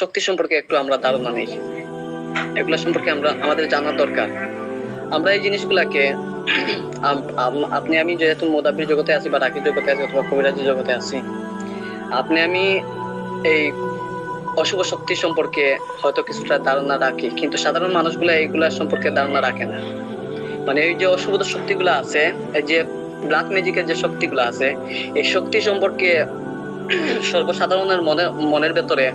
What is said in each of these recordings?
শক্তি সম্পর্কে একটু আমরা ধারণা নেই, এগুলা সম্পর্কে আমাদের জানা দরকার। আমরা এই জিনিসগুলাকে আপনি আমি যেহেতু মোদাব্বির জগতে আছি বা রাকির জগতে আছি অথবা কবিরাজি জগতে আছি, আপনি আমি এই অশুভ শক্তি সম্পর্কে হয়তো কিছুটা ধারণা রাখি, কিন্তু সাধারণ মানুষগুলো এইগুলা সম্পর্কে ধারণা রাখে না। মানে এই যে অশুভ শক্তিগুলো আছে, এই যে ব্ল্যাক ম্যাজিকের যে শক্তিগুলো আছে, এই শক্তি সম্পর্কে সর্বসাধারণের মনের ভেতরে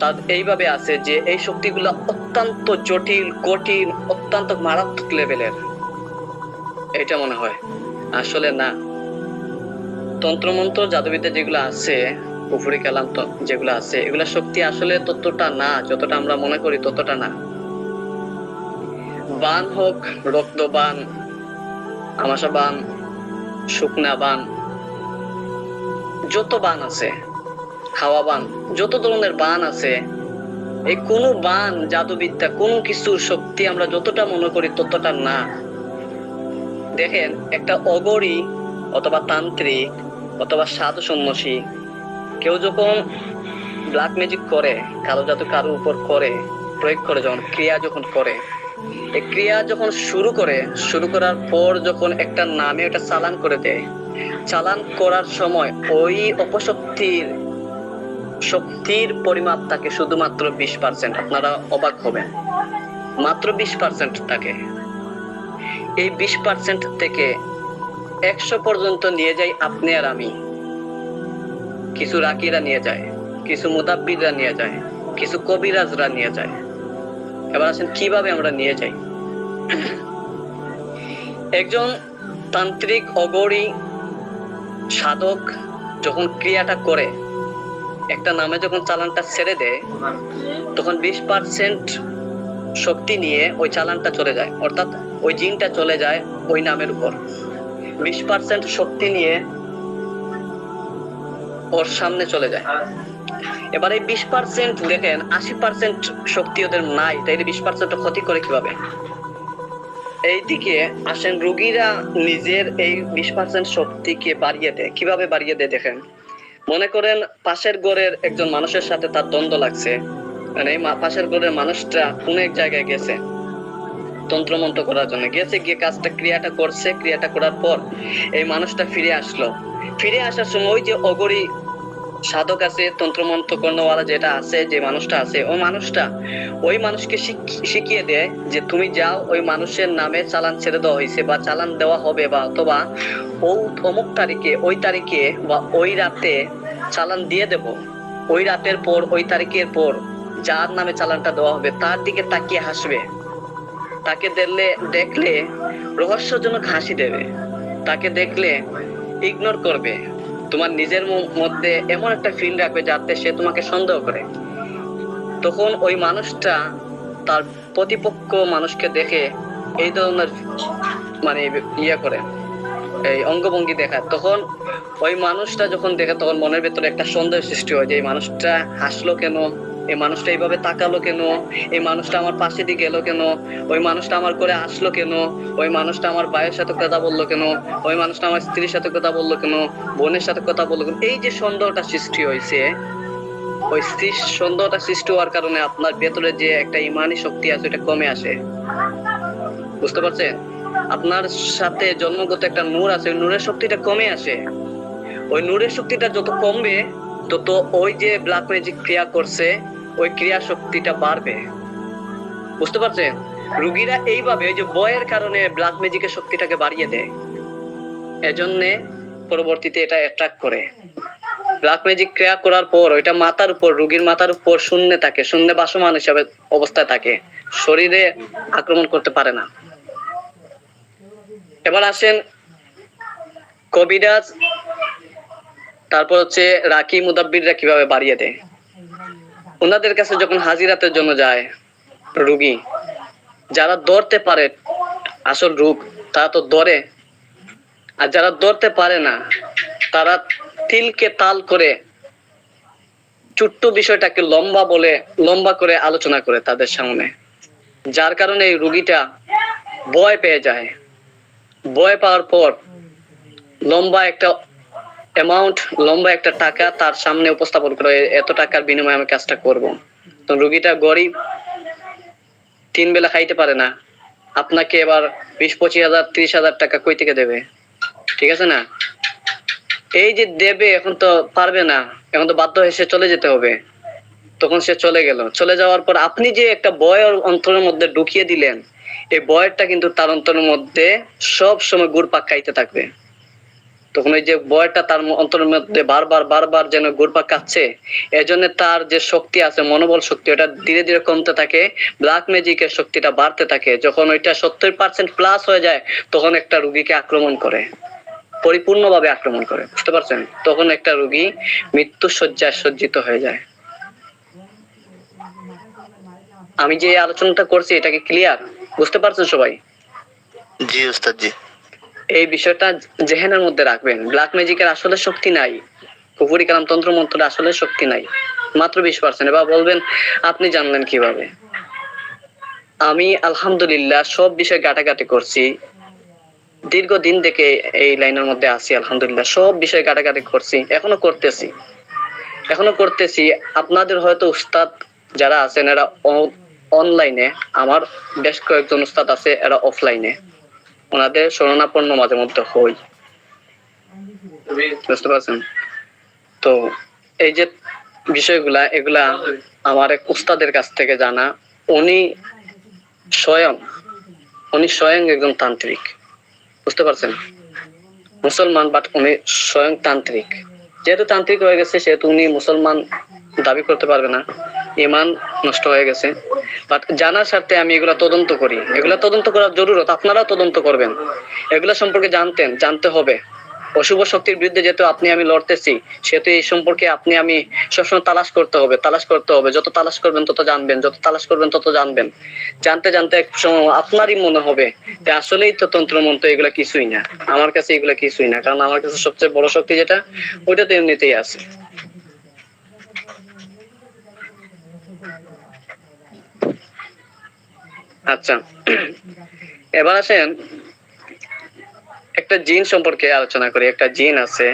তার এইভাবে আছে যে এই শক্তিগুলো অত্যন্ত জটিল, কঠিন, অত্যন্ত মারাত্মক লেভেলের, এটা মনে হয়। আসলে না, তন্ত্রমন্ত্র জাদুবিদ্যা যেগুলো আছে, কুফরি কালাম যেগুলো আছে, এগুলা শক্তি আসলে ততটা না, যতটা আমরা মনে করি ততটা না। বান হোক, রক্তবান, আমাশা বান, শুকনা বান, যত বান আছে, হাওয়া বান, যত ধরনের বান আছে, এই কোন বান জাদুবিদ্যা কোন কিছুর শক্তি আমরা যতটা মনে করি ততটা না। দেখেন, একটা অগরী অথবা তান্ত্রিক অথবা সাধু সন্ন্যাসী কেউ যখন ব্ল্যাক ম্যাজিক করে, কালো জাদু কারোর উপর করে, প্রয়োগ করে, যখন ক্রিয়া যখন করে, এই ক্রিয়া যখন শুরু করার পর যখন একটা নামে একটা চালান করে দেয়, চালান করার সময় ওই শক্তির পরিমাপ থাকে শুধুমাত্র 20%। আপনারা অবাক হবেন, মাত্র 20% থাকে। এই 20% থেকে 100 পর্যন্ত নিয়ে যাই আপনি আর আমি, কিছু রাকিরা নিয়ে যায়, কিছু মুদাব্বিররা নিয়ে যায়, কিছু কবিরাজরা নিয়ে যায়। এবার আসেন কিভাবে আমরা নিয়ে যাই। একজন তান্ত্রিক, অগরী, সাধক যখন ক্রিয়াটা করে, একটা নামে যখন চালানটা ছেড়ে দেয়, তখন 20% শক্তি নিয়ে ওই চালানটা চলে যায়, অর্থাৎ ওই জিনটা চলে যায় ওই নামের উপর। 20% শক্তি নিয়ে ওর সামনে চলে যায়। এবার এই 20% দেখেন, 80% শক্তি ওদের নাই, তাইলে 20% ক্ষতি করে কিভাবে? এইদিকে আসেন, রোগীরা নিজের এই 20% শক্তিকে বাড়িয়ে দেয়। কিভাবে বাড়িয়ে দেয় দেখেন, মনে করেন পাশের ঘরের একজন মানুষের সাথে তার দ্বন্দ্ব লাগছে, মানে এই পাশের ঘরের মানুষটা কোন এক জায়গায় গেছে তন্ত্রমন্ত্র করার জন্য, গেছে, গিয়ে কাজটা ক্রিয়াটা করছে, ক্রিয়াটা করার পর এই মানুষটা ফিরে আসলো। ফিরে আসার সময় ওই যে অগরী সাধক আছে, তন্ত্রমন্ত্র কর্ণওয়ালা যেটা আছে, যে মানুষটা আছে, ওই মানুষকে শিখিয়ে দেয় যে তুমি যাও, ওই মানুষের নামে চালান ছেড়ে দেওয়া হয়েছে বা চালান দেওয়া হবে, বা অথবা অমুক তারিখে, ওই তারিখে বা ওই রাতে চালান দিয়ে দেব। ওই রাতের পর, ওই তারিখের পর যার নামে চালানটা দেওয়া হবে তার দিকে তাকিয়ে হাসবে, তাকে দেখলে রহস্যজনক হাসি দেবে, তাকে দেখলে ইগনোর করবে, তোমার নিজের মধ্যে এমন একটা ফিল রাখবে যাতে সে তোমাকে সন্দেহ করে। তখন ওই মানুষটা তার প্রতিপক্ষ মানুষকে দেখে এই ধরনের মানে করে, এই অঙ্গভঙ্গি দেখায়। তখন ওই মানুষটা যখন দেখে, তখন মনের ভেতরে একটা সন্দেহ সৃষ্টি হয় যে এই মানুষটা হাসলো কেন, এই মানুষটা এইভাবে তাকালো কেন, এই মানুষটা আমার পাশে দিয়ে গেল কেন, ওই মানুষটা আমার করে আসলো কেন, ওই মানুষটা আমার ভাইয়ের সাথে কথা বললো কেন, ওই মানুষটা আমার স্ত্রীর সাথে কথা বললো কেন, বোনের সাথে কথা বললো কেন। এই যে সন্দেহটা সৃষ্টি হয়েছে, ওই সন্দেহটা সৃষ্টি হওয়ার কারণে আপনার ভেতরে যে একটা ইমানি শক্তি আছে এটা কমে আসে। বুঝতে পারছেন? আপনার সাথে জন্মগত একটা নূর আছে, ওই নূরের শক্তিটা কমে আসে। ওই নূরের শক্তিটা যত কমবে, তত ওই যে ব্ল্যাক ম্যাজিক ক্রিয়া করছে, ওই ক্রিয়া শক্তিটা বাড়বে। বুঝতে পারছেন? রোগীরা এইভাবে ওই যে ভয়ের কারণে ব্ল্যাক ম্যাজিকের শক্তিটাকে বাড়িয়ে দেয়, এজন্য পরবর্তীতে এটা অ্যাট্রাক্ট করে। ব্ল্যাক ম্যাজিক ক্রিয়া করার পর ওইটা মাথার উপর, রোগীর মাথার উপর শূন্যে থাকে, শূন্যে বাসমান হিসাবে অবস্থায় থাকে, শরীরে আক্রমণ করতে পারে না। এবার আসেন কবিরাজ, তারপর হচ্ছে রাকি, মুদাব্বিররা কিভাবে বাড়িয়ে দেয়। ওনাদের কাছে যখন হাজিরাতের জন্য যায় রোগী, যারা ধরতে পারে আসল রোগ তারা তো ধরে, আর যারা ধরতে পারে না তারা তিলকে তাল করে ছোট্ট বিষয়টাকে লম্বা করে আলোচনা করে তাদের সামনে, যার কারণে এই রোগীটা ভয় পেয়ে যায়। ভয় পাওয়ার পর লম্বা একটা অ্যামাউন্ট, লম্বা একটা টাকা তার সামনে উপস্থাপন করে, এত টাকার বিনিময়ে আমি কাজটা করব। তো রুগীটা গরিব, 3 বেলা খাইতে পারে না, আপনাকে এবার 20-25 হাজার 30 হাজার টাকা কই থেকে দেবে? ঠিক আছে না? এই যে দেবে, এখন তো পারবে না, এখন তো বাধ্য হয়ে সে চলে যেতে হবে। তখন সে চলে গেল, চলে যাওয়ার পর আপনি যে একটা ভয় ওর অন্তরের মধ্যে ঢুকিয়ে দিলেন, এই ভয়টা কিন্তু তার অন্তরের মধ্যে সব সময় ঘুরপাক খাইতে থাকবে। তখন ওই যে ভয়টা তার অন্তরের মধ্যে বারবার বারবার যেন ঘুরপাক খাচ্ছে, এজন্য তার যে শক্তি আছে, মনোবল শক্তি, ওটা ধীরে ধীরে কমতে থাকে, ব্ল্যাক ম্যাজিকের শক্তিটা বাড়তে থাকে। যখন ওইটা 70% প্লাস হয়ে যায়, তখন একটা রুগীকে আক্রমণ করে, পরিপূর্ণভাবে আক্রমণ করে, বুঝতে পারছেন? তখন একটা রুগী মৃত্যু শয্যায় সজ্জিত হয়ে যায়। আমি যে আলোচনাটা করছি, এটাকে ক্লিয়ার বুঝতে পারছেন সবাই? জি উস্তাদ জি। এই বিষয়টা জেহেনের মধ্যে রাখবেন। ব্ল্যাক ম্যাজিকের আসলে শক্তি নাই, কুফরি কালাম তন্ত্র মন্ত্রের আসলে শক্তি নাই, মাত্র 20%। এবার বলবেন আপনি জানলেন কিভাবে? আমি আলহামদুলিল্লাহ সব বিষয় ঘাটাঘাটি করছি, দীর্ঘদিন থেকে এই লাইনের মধ্যে আছি, আলহামদুলিল্লাহ সব বিষয় ঘাটাঘাটি করছি, এখনো করতেছি। আপনাদের হয়তো উস্তাদ যারা আছেন এরা অনলাইনে, আমার বেশ কয়েকজন উস্তাদ আছে এরা অফলাইনে, ওনাদের শরণাপন্ন মাঝে মধ্যে হই, বুঝতে পারছেন? তো এই যে বিষয়গুলা, এগুলা আমার এক উস্তাদের কাছ থেকে জানা। উনি স্বয়ং একজন তান্ত্রিক, বুঝতে পারছেন? মুসলমান, বাট উনি স্বয়ং তান্ত্রিক। যেহেতু তান্ত্রিক হয়ে গেছে, সেহেতু উনি মুসলমান দাবি করতে পারবে না, ইমান নষ্ট হয়ে গেছে। বাট জানার স্বার্থে আমি এগুলা তদন্ত করি, এগুলা তদন্ত করার জরুরত, আপনারাও তদন্ত করবেন। এগুলা সম্পর্কে জানতে হবে। অশুভ শক্তির বিরুদ্ধে যেহেতু আপনি আমি লড়তেছি, সেহেতু এই সম্পর্কে আপনি আমি সবসময় তালাশ করতে হবে। যত তালাশ করবেন তত জানবেন, জানতে জানতে এক সময় আপনারই মনে হবে যে আসলেই তো তন্ত্র মন্ত্র এগুলা কিছুই না, আমার কাছে এগুলা কিছুই না, কারণ আমার কাছে সবচেয়ে বড় শক্তি যেটা, ওইটা তো এমনিতেই আছে। আচ্ছা, এবার আসেন একটা জিন সম্পর্কে আলোচনা করি। একটা জিন আছে,